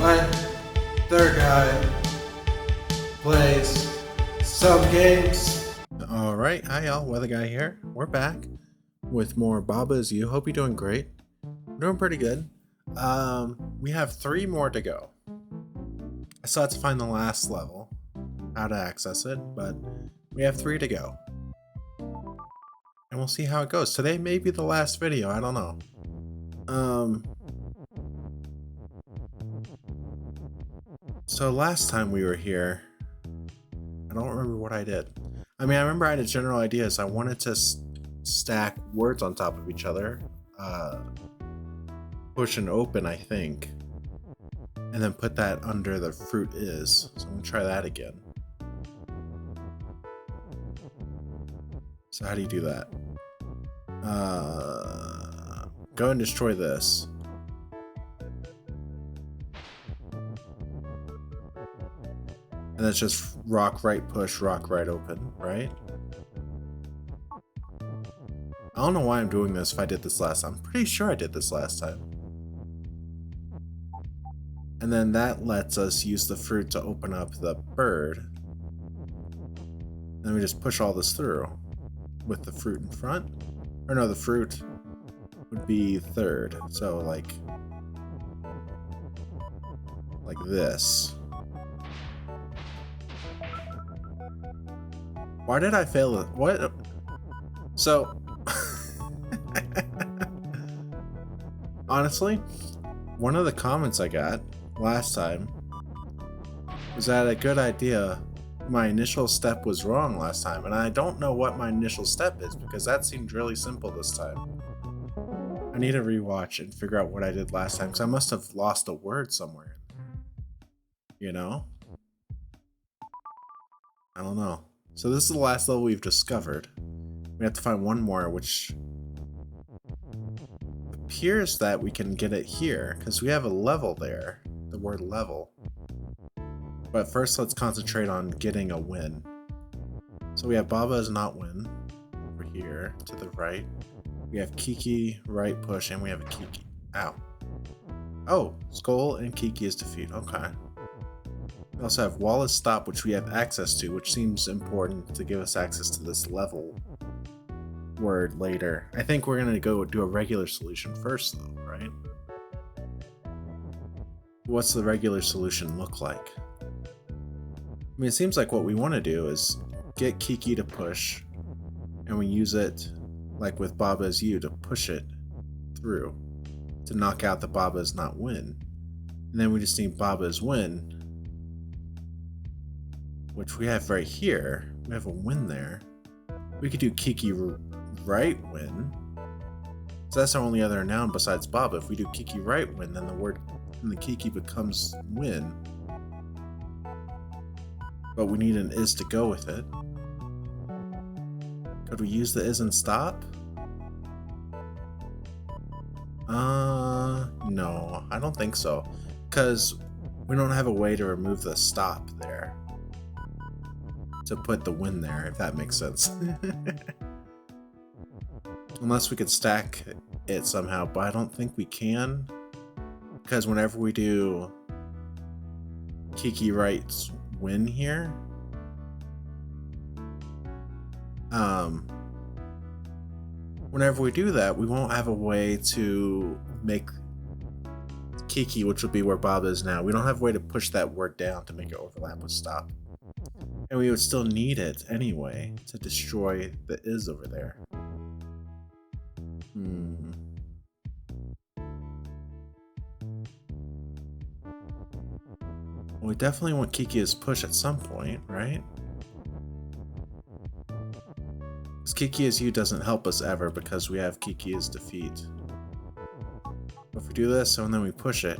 when their guy plays some games. Alright, hi y'all, Weather Guy here. We're back with more Baba Is You. Hope you're doing great. I'm doing pretty good. We have 3 more to go. I still have to find the last level, how to access it, but we have 3 to go. And we'll see how it goes. Today may be the last video, I don't know. So last time we were here, I don't remember what I did. I mean, I remember I had a general idea, so I wanted to stack words on top of each other. Push and open, I think. And then put that under the fruit is. So I'm gonna try that again. So how do you do that? Go and destroy this. And that's just rock right push, rock right open, right? I don't know why I'm doing this if I did this last time. I'm pretty sure I did this last time. And then that lets us use the fruit to open up the bird. Then we just push all this through with the fruit in front. Or no, the fruit would be third. So like this. Why did I fail it? What? So, honestly, one of the comments I got last time was that a good idea. My initial step was wrong last time, and I don't know what my initial step is because that seemed really simple this time. I need to rewatch and figure out what I did last time because I must have lost a word somewhere. You know? I don't know. So this is the last level we've discovered. We have to find one more, which appears that we can get it here, because we have a level there, the word level. But first let's concentrate on getting a win. So we have Baba is not win, over here, to the right. We have Kiki, right push, and we have a Kiki. Ow. Oh, Skull and Kiki is defeat, okay. We also have Wallace Stop, which we have access to, which seems important to give us access to this level word later. I think we're going to go do a regular solution first, though, right? What's the regular solution look like? I mean, it seems like what we want to do is get Kiki to push, and we use it, like with Baba Is You, to push it through, to knock out the Baba Is Not win. And then we just need Baba Is Win, which we have right here. We have a win there. We could do Kiki right win. So that's our only other noun besides Baba. If we do Kiki right win, then the Kiki becomes win. But we need an is to go with it. Could we use the is and stop? No, I don't think so. Because we don't have a way to remove the stop there. To put the win there, if that makes sense. Unless we could stack it somehow, but I don't think we can. Because whenever we do Kiki writes win here, whenever we do that, we won't have a way to make Kiki, which would be where Baba is now. We don't have a way to push that word down to make it overlap with stop. And we would still need it anyway to destroy the is over there. Well, we definitely want Kiki as push at some point, right? Because Kiki as you doesn't help us ever because we have Kiki as defeat. But if we do this and then we push it.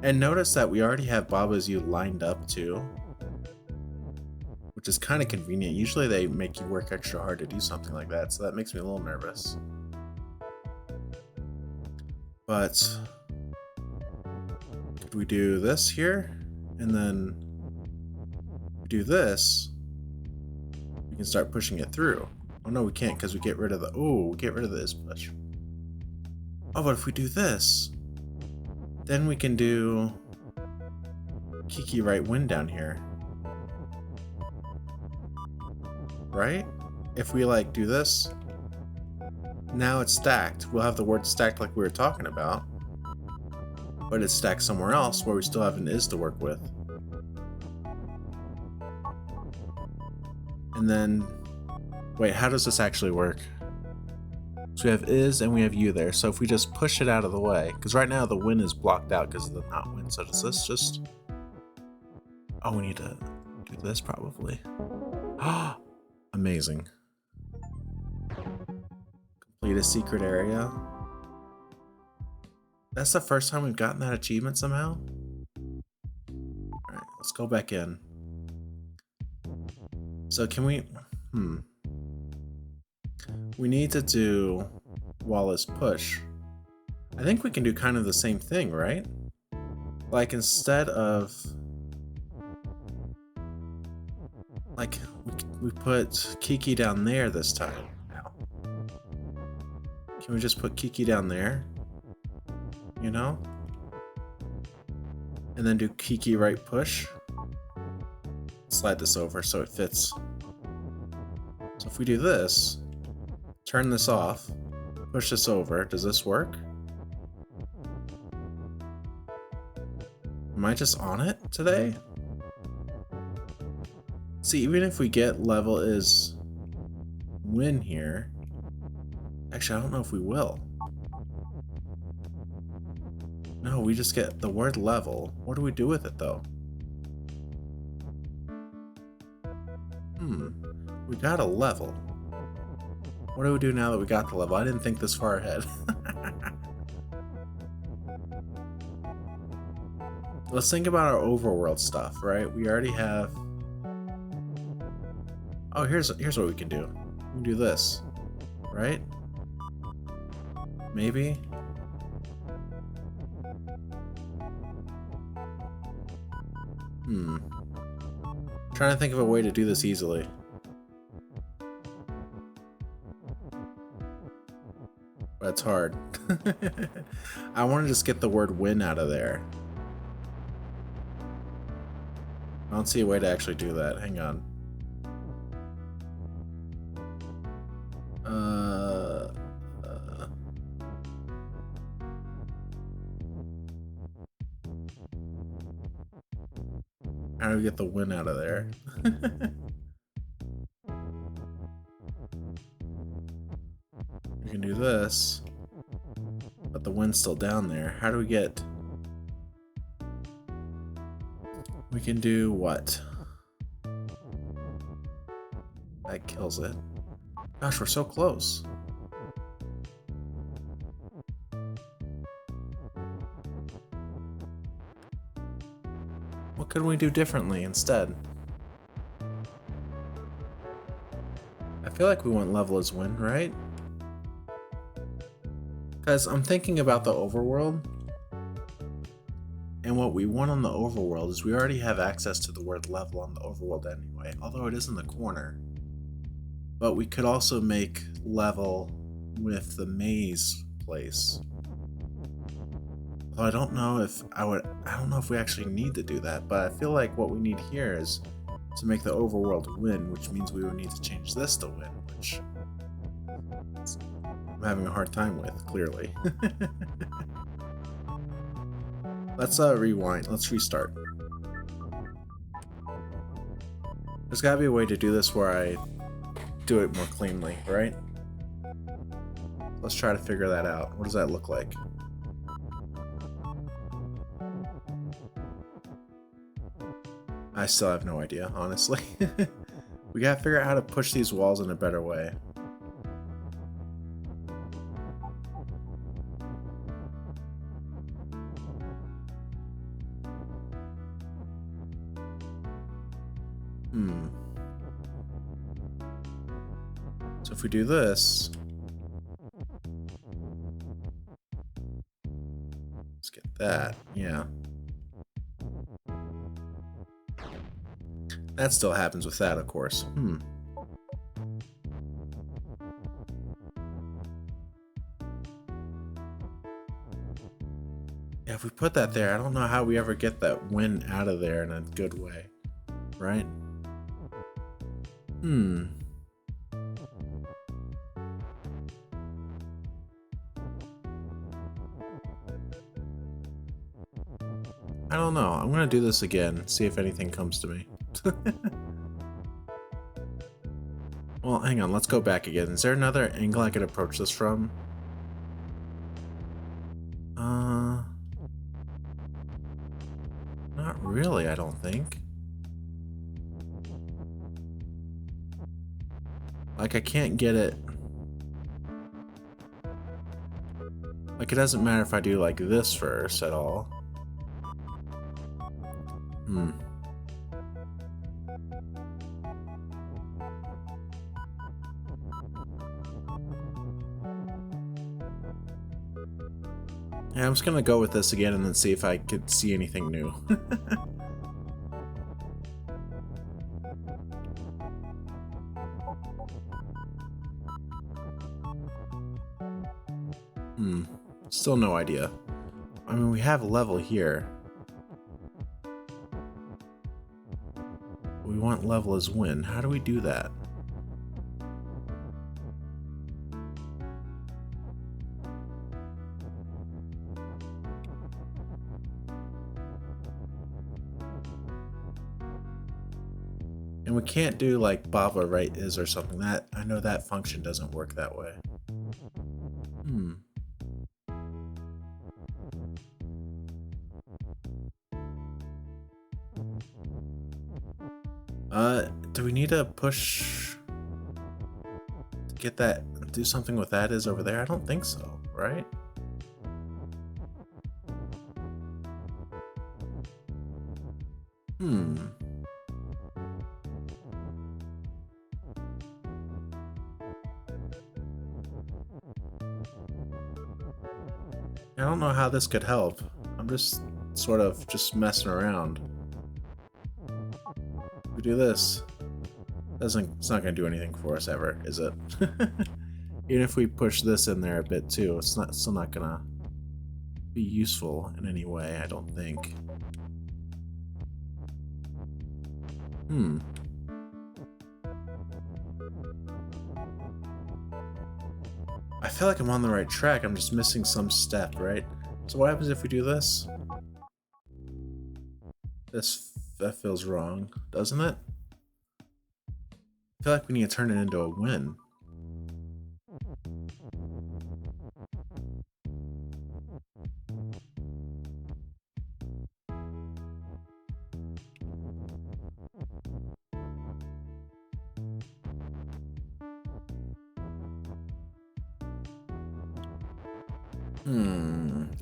And notice that we already have Baba Is You lined up too, which is kind of convenient. Usually they make you work extra hard to do something like that, so that makes me a little nervous. But could we do this here, and then do this, we can start pushing it through. Oh no, we can't because we get rid of the, we get rid of this push. Oh, but if we do this, then we can do Kiki right win down here. Right? If we like do this, now it's stacked. We'll have the word stacked like we were talking about, but it's stacked somewhere else where we still have an is to work with. And then, wait, how does this actually work? So we have is and we have you there. So if we just push it out of the way, because right now the win is blocked out because of the not win. So does this just... Oh, we need to do this probably. Amazing. Complete a secret area. That's the first time we've gotten that achievement somehow. Alright, let's go back in. So can we... We need to do Wallace push. I think we can do kind of the same thing, right? Like instead of... Like, we put Kiki down there this time. Ow. Can we just put Kiki down there? You know? And then do Kiki right push? Slide this over so it fits. So if we do this, turn this off, push this over, does this work? Am I just on it today? See, even if we get level is win here, actually I don't know if we will. No, we just get the word level. What do we do with it though? We got a level. What do we do now that we got the level? I didn't think this far ahead. Let's think about our overworld stuff, right? We already have... Oh, here's what we can do. We can do this, right? Maybe? Trying to think of a way to do this easily. But it's hard. I want to just get the word win out of there. I don't see a way to actually do that. Hang on. How do we get the win out of there? We can do this, but the win's still down there. How do we get... We can do what? That kills it. Gosh, we're so close. What could we do differently instead? I feel like we want level as win, right? Because I'm thinking about the overworld, and what we want on the overworld is we already have access to the word level on the overworld anyway, although it is in the corner. But we could also make level with the maze place. Although I don't know if I don't know if we actually need to do that, but I feel like what we need here is to make the overworld win, which means we would need to change this to win, which I'm having a hard time with, clearly. Let's rewind. Let's restart. There's gotta be a way to do this where I do it more cleanly, right? Let's try to figure that out. What does that look like? I still have no idea, honestly. We gotta figure out how to push these walls in a better way. So if we do this, let's get that, yeah. That still happens with that, of course. Yeah, if we put that there, I don't know how we ever get that win out of there in a good way. Right? I don't know. I'm gonna do this again, see if anything comes to me. Well, hang on, let's go back again. Is there another angle I could approach this from? Not really, I don't think. Like, I can't get it. Like, it doesn't matter if I do, like, this first at all. Yeah, I'm just gonna go with this again and then see if I could see anything new. Still no idea. I mean, we have a level here. We want level as win. How do we do that? And we can't do like Bava right is or something. That I know that function doesn't work that way. Do we need to push to get that, do something with that is over there? I don't think so, right? I don't know how this could help. I'm just sort of just messing around. We do this. It's not gonna do anything for us ever, is it? Even if we push this in there a bit too, it's still not gonna be useful in any way, I don't think. I feel like I'm on the right track, I'm just missing some step, right? So what happens if we do this? That feels wrong, doesn't it? I feel like we need to turn it into a win.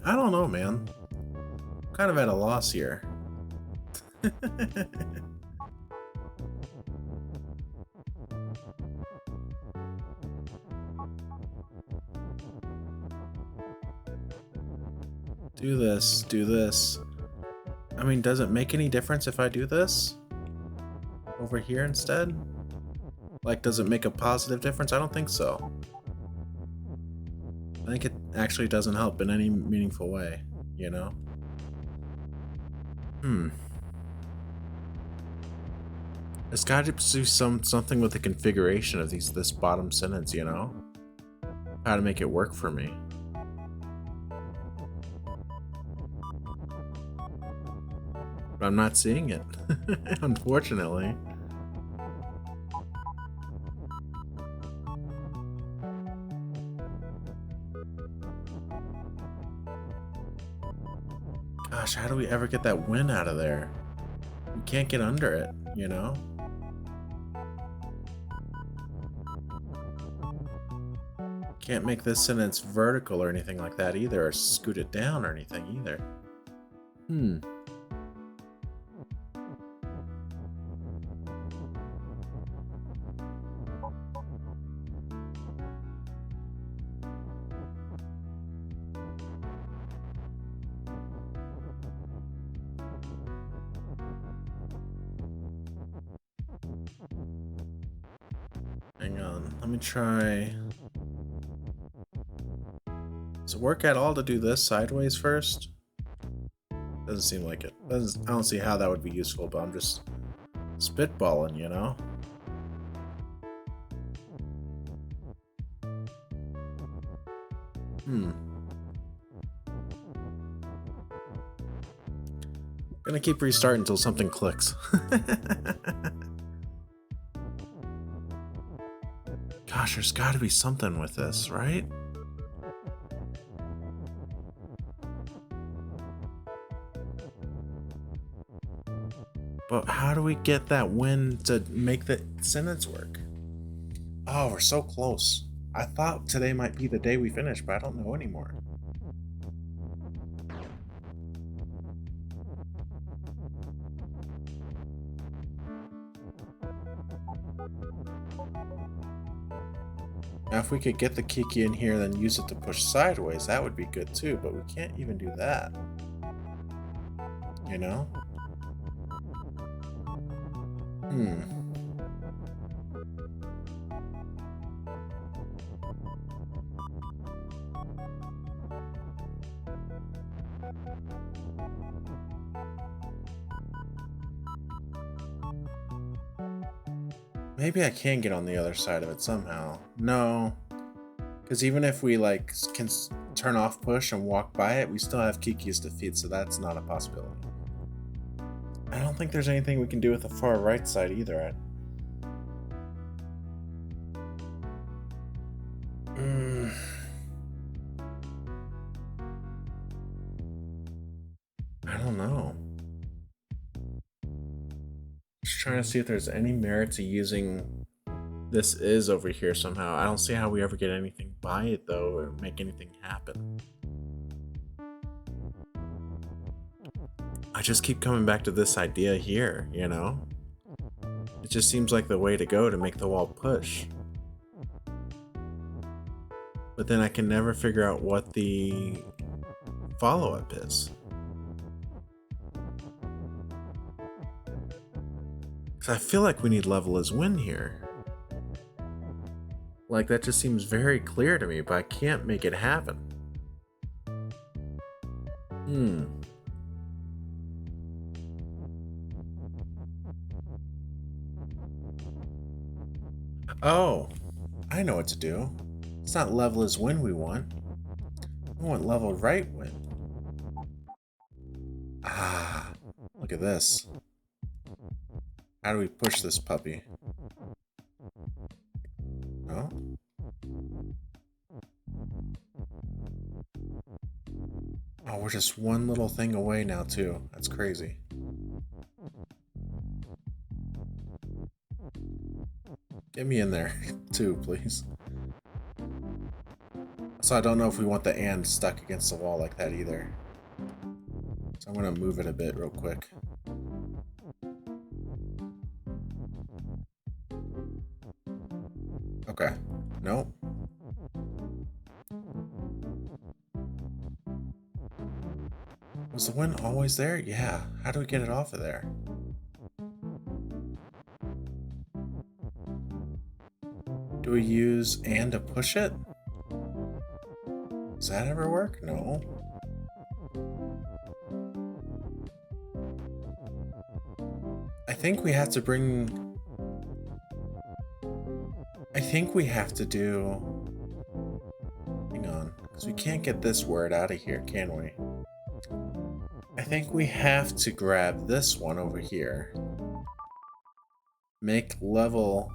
I don't know, man. I'm kind of at a loss here. Do this, do this. I mean, does it make any difference if I do this? Over here instead? Like, does it make a positive difference? I don't think so. I think it actually doesn't help in any meaningful way, you know? There's got to be something with the configuration of this bottom sentence, you know? How to make it work for me. But I'm not seeing it, unfortunately. Gosh, how do we ever get that win out of there? We can't get under it, you know? Can't make this sentence vertical or anything like that either, or scoot it down or anything either. Hang on, let me try. Does it work at all to do this sideways first? Doesn't seem like it. I don't see how that would be useful, but I'm just spitballing, you know? Gonna keep restarting until something clicks. Gosh, there's gotta be something with this, right? But how do we get that win to make the sentence work? Oh, we're so close. I thought today might be the day we finish, but I don't know anymore. Now, if we could get the Kiki in here, then use it to push sideways, that would be good too, but we can't even do that. You know? Maybe I can get on the other side of it somehow. No. Because even if we, like, can turn off push and walk by it, we still have Kiki's defeat, so that's not a possibility. I don't think there's anything we can do with the far right side either. I don't know. Just trying to see if there's any merit to using this is over here somehow. I don't see how we ever get anything by it though, or make anything happen. I just keep coming back to this idea here, you know? It just seems like the way to go to make the wall push. But then I can never figure out what the follow-up is. Because I feel like we need level as win here. Like, that just seems very clear to me, but I can't make it happen. Oh, I know what to do. It's not level as win we want. We want level right win. Ah, look at this. How do we push this puppy? No? Oh, we're just one little thing away now, too. That's crazy. Get me in there, too, please. So I don't know if we want the and stuck against the wall like that either. So I'm gonna move it a bit real quick. Okay. Nope. Was the win always there? Yeah. How do we get it off of there? Do we use and to push it? Does that ever work? No. I think we have to bring... I think we have to do... Hang on, because we can't get this word out of here, can we? I think we have to grab this one over here. Make level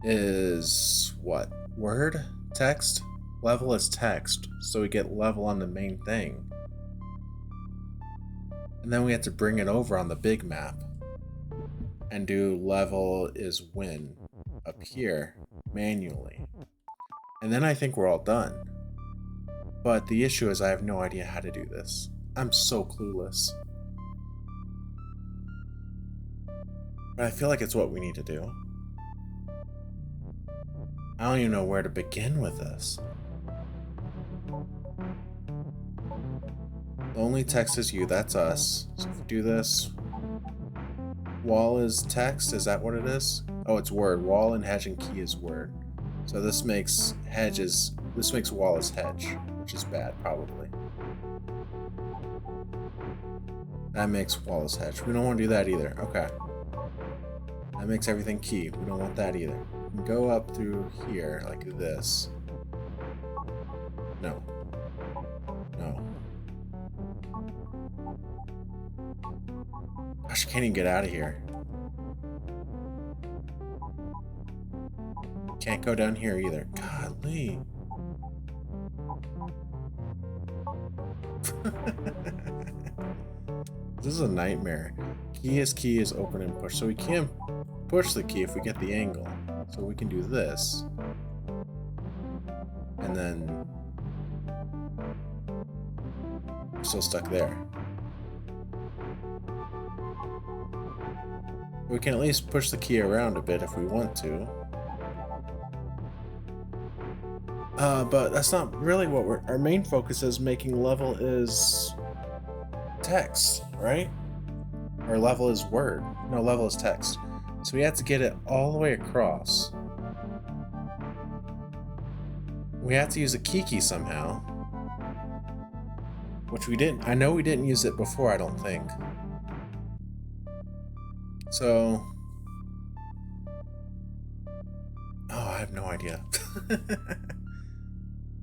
is what? Word? Text? Level is text, so we get level on the main thing. And then we have to bring it over on the big map and do level is win up here manually. And then I think we're all done. But the issue is I have no idea how to do this. I'm so clueless. But I feel like it's what we need to do. I don't even know where to begin with this. The only text is you, that's us. So if we do this, wall is text, is that what it is? Oh, it's word. Wall and hedge and key is word. So this makes wall is hedge, which is bad, probably. That makes Wallace Hedge. We don't want to do that either. Okay. That makes everything key. We don't want that either. We can go up through here like this. No. No. Gosh, I can't even get out of here. Can't go down here either. Golly. This is a nightmare. Key is open and push. So we can push the key if we get the angle. So we can do this. And then we're still stuck there. We can at least push the key around a bit if we want to. But that's not really what our main focus is. Making level is text, right? Or level is word. No, level is text. So we have to get it all the way across. We have to use a key somehow. Which we didn't. I know we didn't use it before, I don't think. So... oh, I have no idea.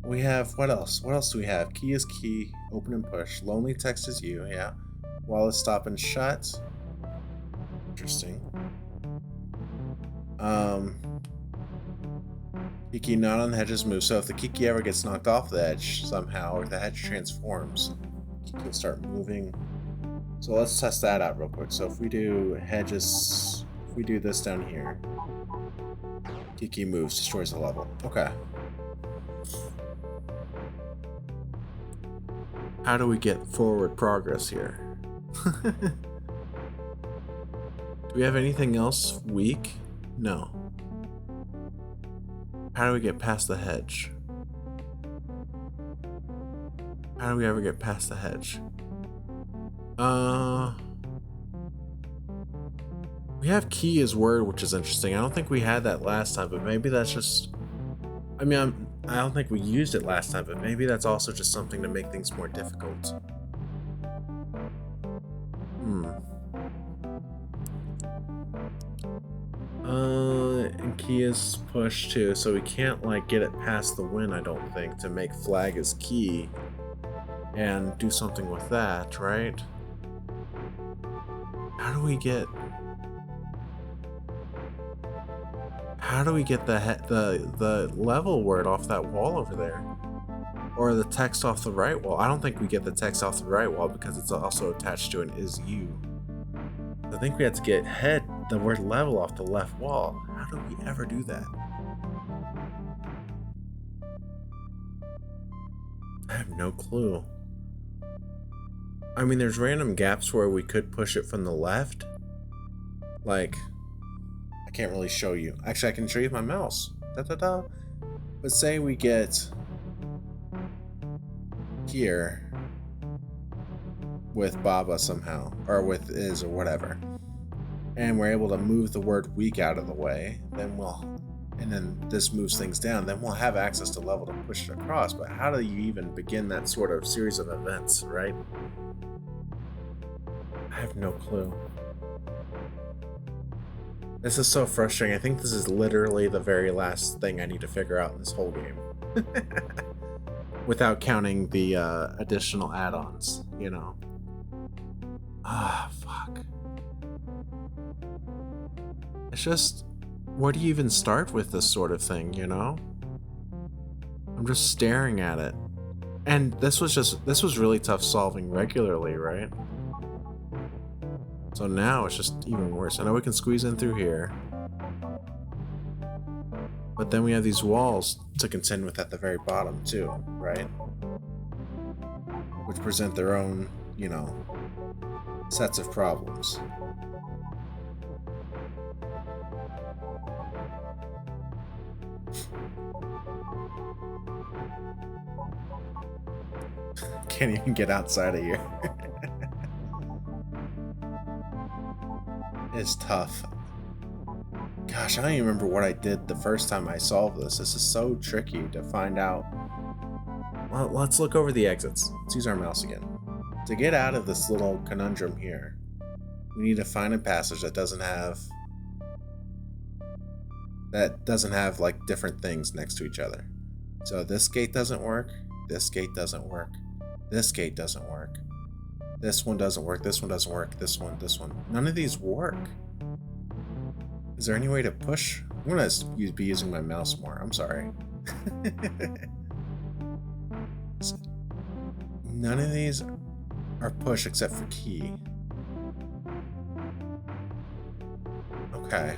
We have, what else? What else do we have? Key is key, open and push. Lonely text is you, yeah. Wallace stop and shut. Interesting. Kiki not on the hedges move. So if the Kiki ever gets knocked off the edge somehow, or the hedge transforms, Kiki will start moving. So let's test that out real quick. So if we do hedges, if we do this down here, Kiki moves, destroys the level. Okay. How do we get forward progress here? Do we have anything else weak? No. How do we get past the hedge? How do we ever get past the hedge? We have key as word, which is interesting. I don't think we had that last time, but maybe that's just... I mean, I don't think we used it last time, but maybe that's also just something to make things more difficult. And key is push too, so we can't like get it past the win, I don't think, to make flag as key and do something with that, right? How do we get the level word off that wall over there? Or the text off the right wall? I don't think we get the text off the right wall because it's also attached to an is you. I think we have to get the word level off the left wall. How do we ever do that? I have no clue. I mean, there's random gaps where we could push it from the left. Like, I can't really show you. Actually, I can show you my mouse. Da-da-da. But say we get here with Baba somehow, or with is or whatever, and we're able to move the word weak out of the way, then then this moves things down, then we'll have access to level to push it across. But how do you even begin that sort of series of events, right? I have no clue. This is so frustrating. I think this is literally the very last thing I need to figure out in this whole game. Without counting the additional add-ons, you know. Ah, fuck. It's just, where do you even start with this sort of thing, you know? I'm just staring at it. And this was really tough solving regularly, right? So now it's just even worse. I know we can squeeze in through here. But then we have these walls to contend with at the very bottom too, right? Which present their own, you know, sets of problems. Can't even get outside of here. It's tough. Gosh, I don't even remember what I did the first time I solved this. This is so tricky to find out. Well, let's look over the exits. Let's use our mouse again. To get out of this little conundrum here, we need to find a passage that doesn't have like different things next to each other. So this gate doesn't work, this gate doesn't work, this gate doesn't work, this one doesn't work, this one doesn't work, this one. None of these work. Is there any way to push? I'm gonna be using my mouse more. I'm sorry. None of these are push except for key. Okay.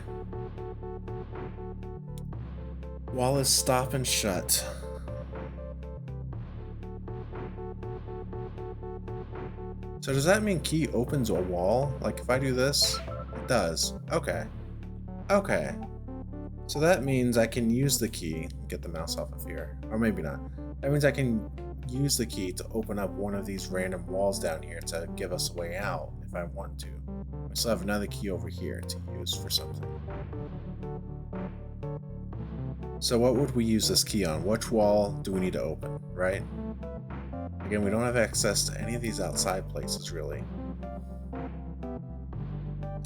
Wall is stop and shut. So does that mean key opens a wall? Like if I do this, it does. Okay. Okay. So that means I can use the key, get the mouse off of here, or maybe not. That means I can use the key to open up one of these random walls down here to give us a way out if I want to. I still have another key over here to use for something. So what would we use this key on? Which wall do we need to open, right? Again, we don't have access to any of these outside places, really.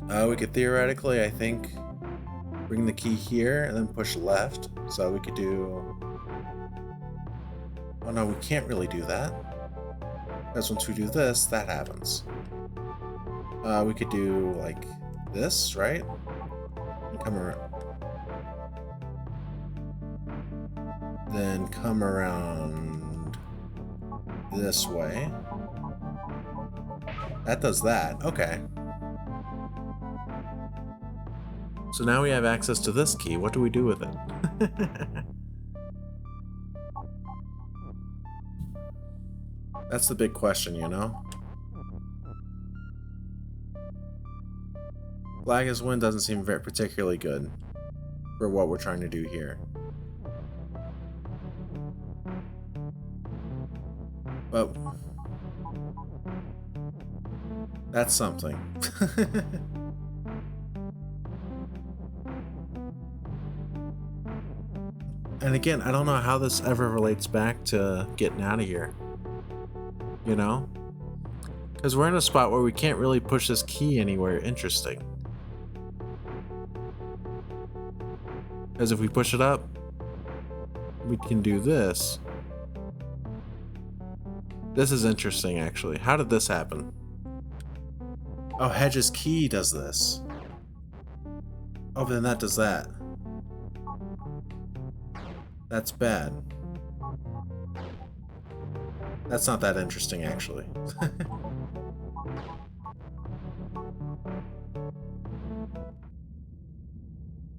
We could theoretically, I think, bring the key here and then push left. So we could do... Oh no, we can't really do that. Because once we do this, that happens. We could do like this, right? And come around. Then come around this way. That does that. Okay. So now we have access to this key. What do we do with it? That's the big question, you know? Flag as win doesn't seem very particularly good for what we're trying to do here. But that's something. And again, I don't know how this ever relates back to getting out of here. You know? Because we're in a spot where we can't really push this key anywhere interesting. Because if we push it up, we can do this. This is interesting, actually. How did this happen? Oh, Hedge's key does this. Oh, then that does that. That's bad. That's not that interesting, actually.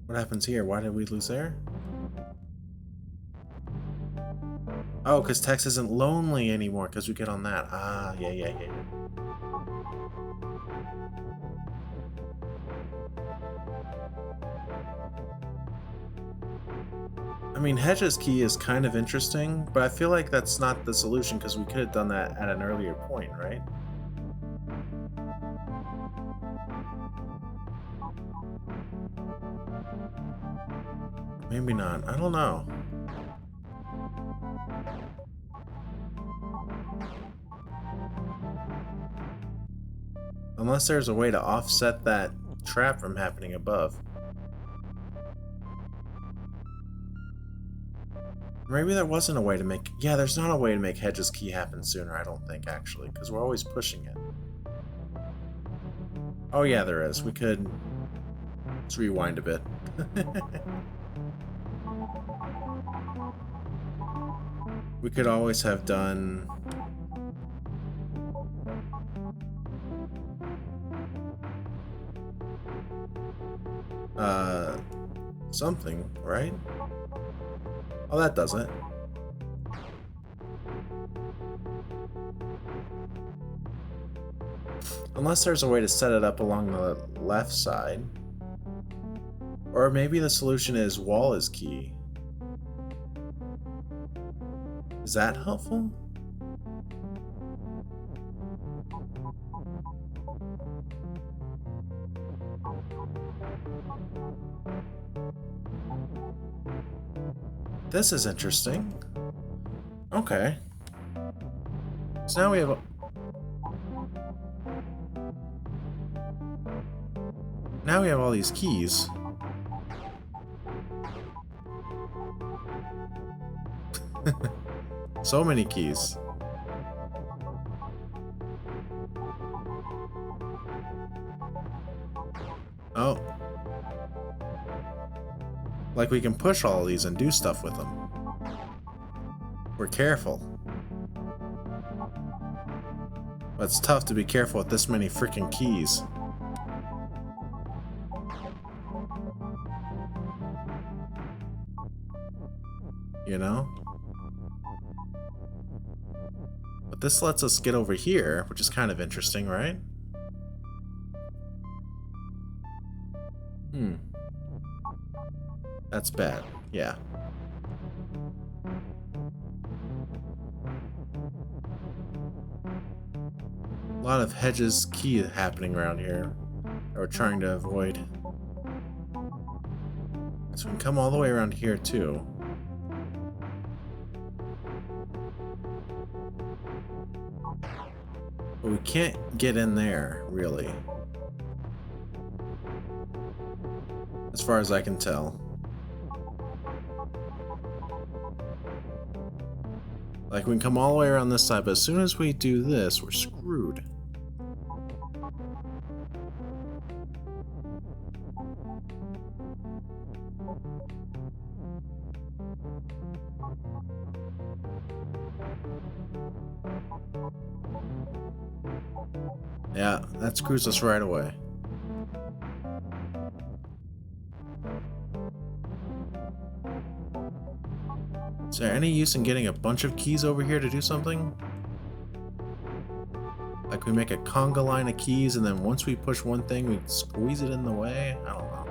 What happens here? Why did we lose there? Oh, because Tex isn't lonely anymore, because we get on that. Ah, yeah. I mean, Hedge's key is kind of interesting, but I feel like that's not the solution because we could have done that at an earlier point, right? Maybe not. I don't know. Unless there's a way to offset that trap from happening above. Maybe there wasn't a way to make... Yeah, there's not a way to make Hedge's key happen sooner, I don't think, actually, because we're always pushing it. Oh yeah, there is. We could... Let's rewind a bit. We could always have done... something, right? Oh, that does it. Unless there's a way to set it up along the left side. Or maybe the solution is wall is key. Is that helpful? This is interesting. Okay. So now we have Now we have all these keys. So many keys. Oh. Like we can push all of these and do stuff with them. We're careful. But it's tough to be careful with this many freaking keys. You know? But this lets us get over here, which is kind of interesting, right? That's bad. Yeah. A lot of hedges key happening around here that we're trying to avoid. So we can come all the way around here too. But we can't get in there, really. As far as I can tell. Like, we can come all the way around this side, but as soon as we do this, we're screwed. Yeah, that screws us right away. Is there any use in getting a bunch of keys over here to do something? Like we make a conga line of keys and then once we push one thing, we squeeze it in the way? I don't know.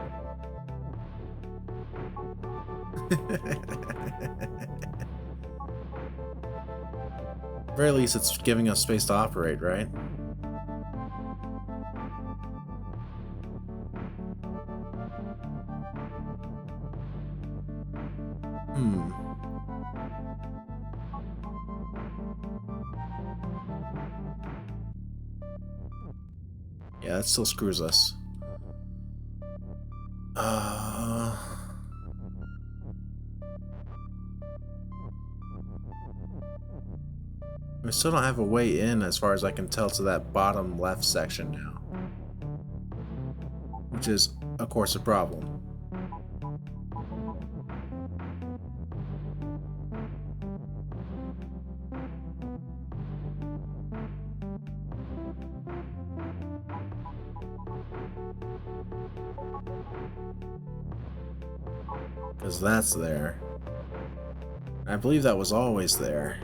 At the very least, it's giving us space to operate, right? Yeah, that still screws us. We still don't have a way in, as far as I can tell, to that bottom left section now. Which is, of course, a problem. Because that's there. I believe that was always there.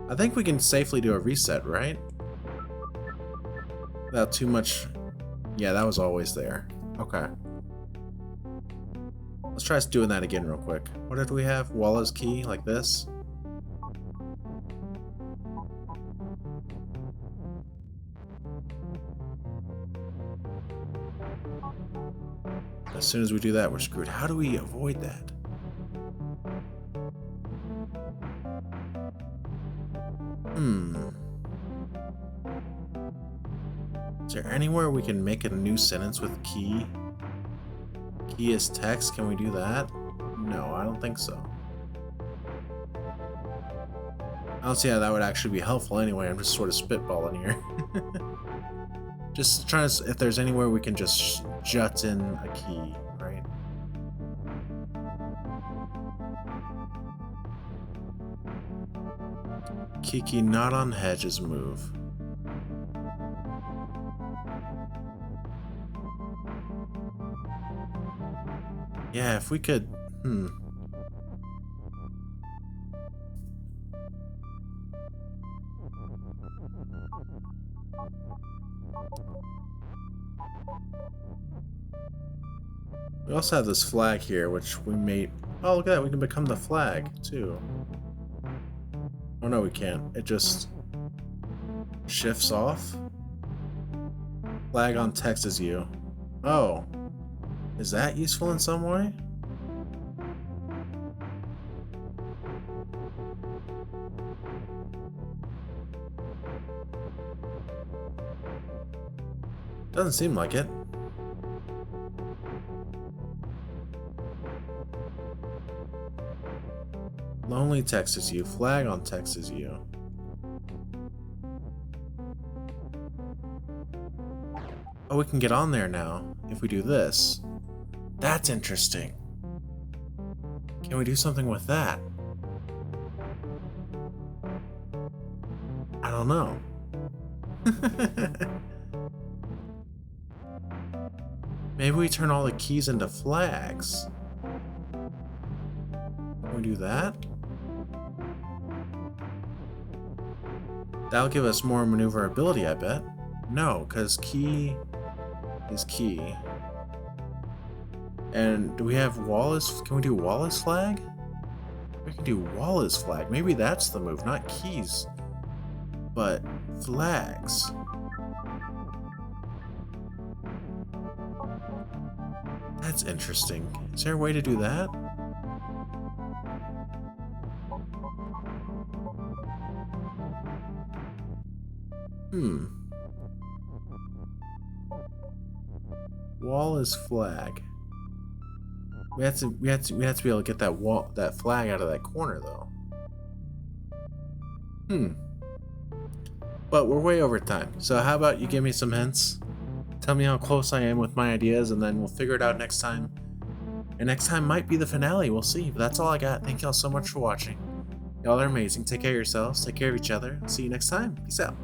I think we can safely do a reset, right? Without too much... Yeah, that was always there. Okay. Let's try doing that again real quick. What did we have? Wallace key, like this? As soon as we do that, we're screwed. How do we avoid that? Is there anywhere we can make a new sentence with key? Key is text, can we do that? No, I don't think so. I don't see how that would actually be helpful anyway, I'm just sort of spitballing here. Just trying to, if there's anywhere we can just jut in a key, right? Kiki not on hedges move. Yeah, if we could, We also have this flag here, which we made... Oh, look at that, we can become the flag, too. Oh no, we can't. It just... shifts off? Flag on text is you. Oh. Is that useful in some way? Doesn't seem like it. Lonely texts you. Flag on texts you. Oh, we can get on there now if we do this. That's interesting. Can we do something with that? I don't know. Maybe we turn all the keys into flags. Can we do that? That'll give us more maneuverability, I bet. No, because key is key. And do we have Wallace? Can we do Wallace flag? We can do Wallace flag. Maybe that's the move, not keys, but flags. That's interesting. Is there a way to do that? Wallace flag. We have to be able to get that flag out of that corner though. But we're way over time. So how about you give me some hints? Tell me how close I am with my ideas and then we'll figure it out next time. And next time might be the finale, we'll see. But that's all I got. Thank y'all so much for watching. Y'all are amazing. Take care of yourselves. Take care of each other. See you next time. Peace out.